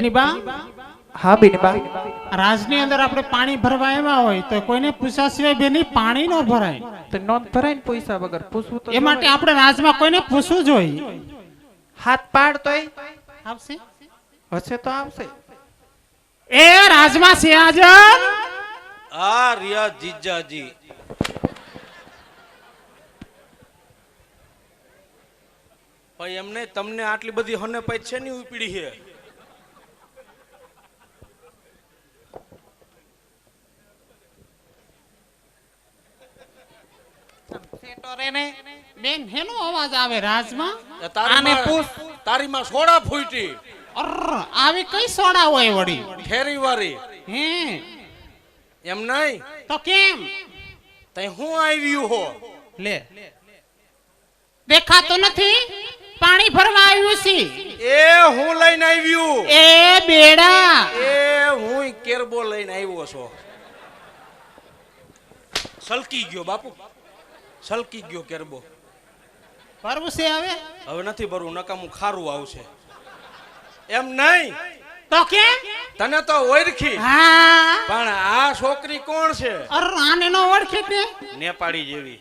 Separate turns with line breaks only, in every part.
બેનીબા
હા બેનબા
રાજની અંદર આપણે પાણી ભરવા આવ્યા હોય તો કોઈને પૂછ્યા સિવાય બેની પાણી ન ભરાય
તો નોંધ ભરાય ને પૈસા વગર પૂછવું તો
એ માટે આપણે રાજમાં કોઈને પૂછવું જોઈએ
હાથ પાડ તોય
આવશે
હશે તો આવશે
એ રાજમાં સિયાજન
આ રિયા જીજાજી ભાઈ એમને તમને આટલી બધી હને પૈ છે ની ઉપડી છે
બેન હેનો અવાજ આવે રાજમાં
આને પૂછ તારી માં સોડા ફૂટી
આવી કઈ સોડા હોય વળી
ઠેરી વારી
હે
એમ નહીં
તો કેમ
તઈ હું આવ્યું હો
લે દેખાતો નથી પાણી ભરવા આવ્યું છે
એ હું લઈને આવ્યું
એ બેડા
એ હું કેરબો લઈને આવ્યો છો સલકી ગયો બાપુ સલકી ગયો કેરબો
ભરવું છે
હવે નથી ભરવું નકામું ખારું આવશે એમ નહીં
તો કેમ
તને તો ઓળખી
હા
પણ આ છોકરી કોણ છે
આને નો ઓળખી તે
નેપાળી જેવી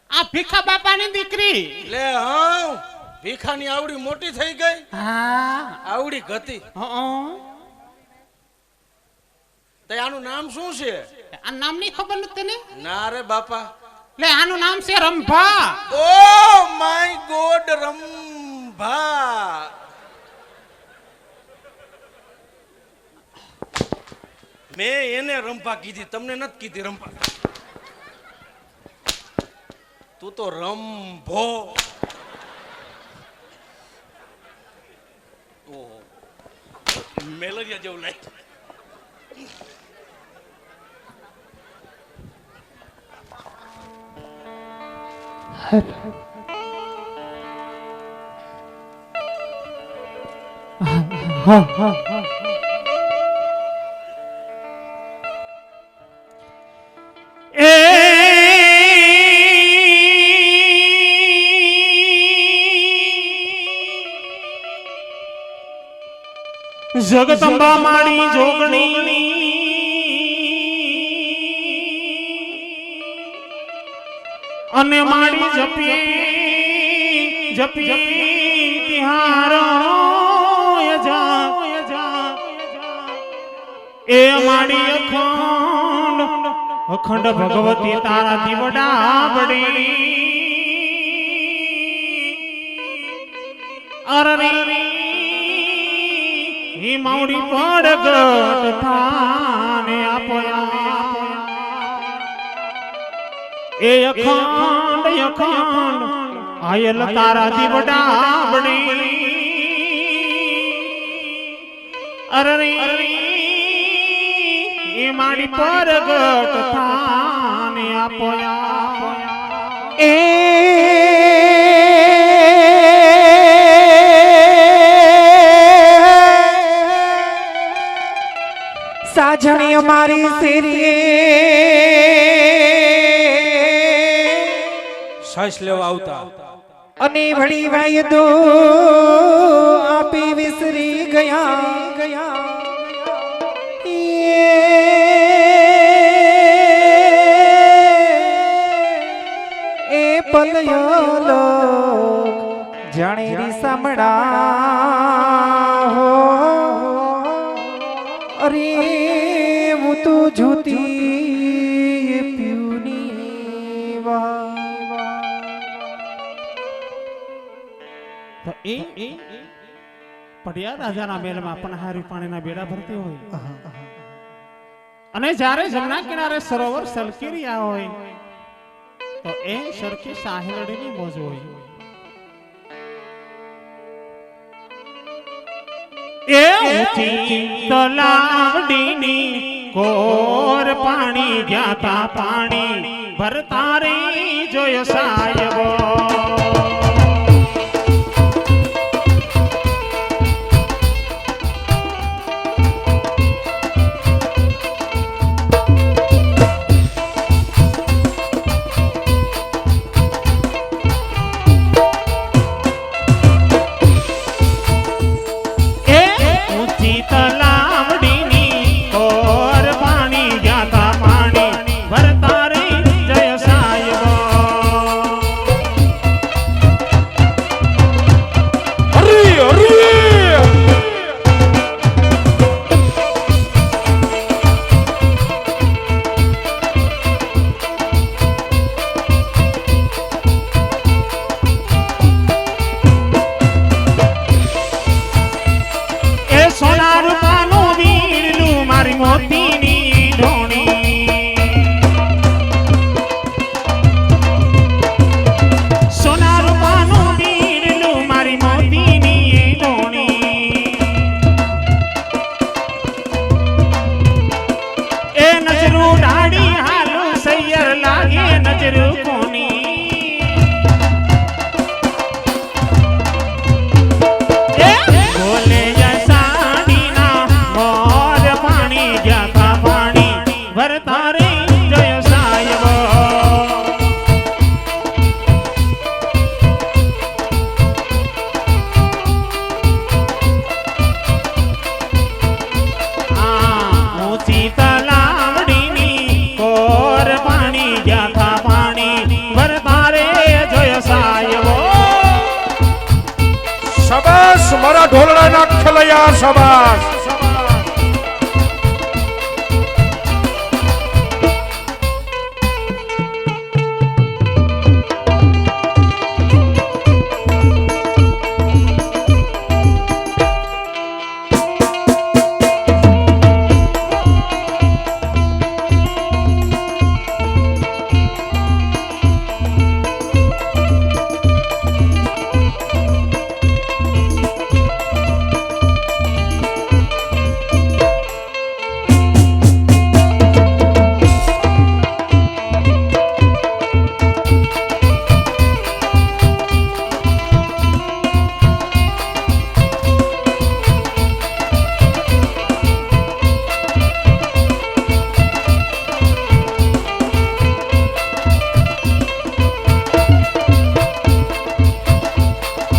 આ ભીખા બાપાની દીકરી
લે હા ભીખાની આવડી મોટી થઈ ગઈ
હા
આવડી ગતી
હં
તે આનું નામ શું છે
આ નામની ખબર નથી તને
ના રે બાપા
લે આનું નામ છે Rambha
oh my God Rambha મેં એને રંભા કીધી તમને નથી કીધી રંભા તું તો રંભો ઓહો મેલેરિયા જેવું લાગે
જગદંબા માડી જોગણી અને માડી જપી જપી તિહારો એ માડી અખંડ ભગવતી તારા દીવડાવડી અરે ઈ માવડી પડગટ થાને આપોયા એ અખંડ આયલ તારા દીવડાવડી અરે ઈ માડી પડગટ થાને આપોયા
એ સાજણી અમારી શેરીએ
શ્વાસ લેવા આવતા
અને વળી વાયદો આપી વિસરી ગયા એ પલયો જાણે રીસામડા હો અરે હું તો જોતી પીઉની
તો એ પડિયા રાજાના મેળમાં પનહારી પાણીના બેડા ભરતી હોય અને જ્યારે જમણા કિનારે સરોવર સલકી રહ્યા હોય તો એ સરખી સાહેલડીની મોજ હોય એ ઊંચી તલાવડીની કોર પાણી ગયા પાણી ભરતા રે જોયો સાહેબો એ શીતલાવડીની ઓર પાણી ગયા તા પાણી ભરતા રે જય સાહેબ
હરી હરી
એ સોના રૂપાનું વીરલું મારી મોતીની ઢોણી સોના રૂપાનું વીરલું મારી મોતીની ઢોણી એ નજરું ડાળી હાલું સૈયર લાગે નજરું કોની બોલે જસાડીના મોર પાણી ગયા તા પાણી ભરતા રે જય સાહેબ ઊંચી તલાવડીની કોર પાણી ગયા તા પાણી ભરતા રે જય સાહેબ
શાબાશ મારા ઢોલડાના ખેલૈયા શાબાશ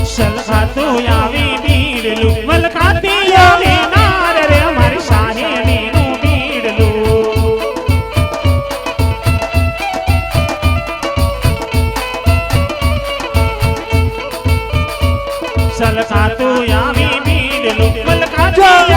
સલખાતું આવી બીડલું મલકાતી આવી નાર રે મારી સાહેબીનું બીડલું સલખાતું આવી બીડલું મલકાતી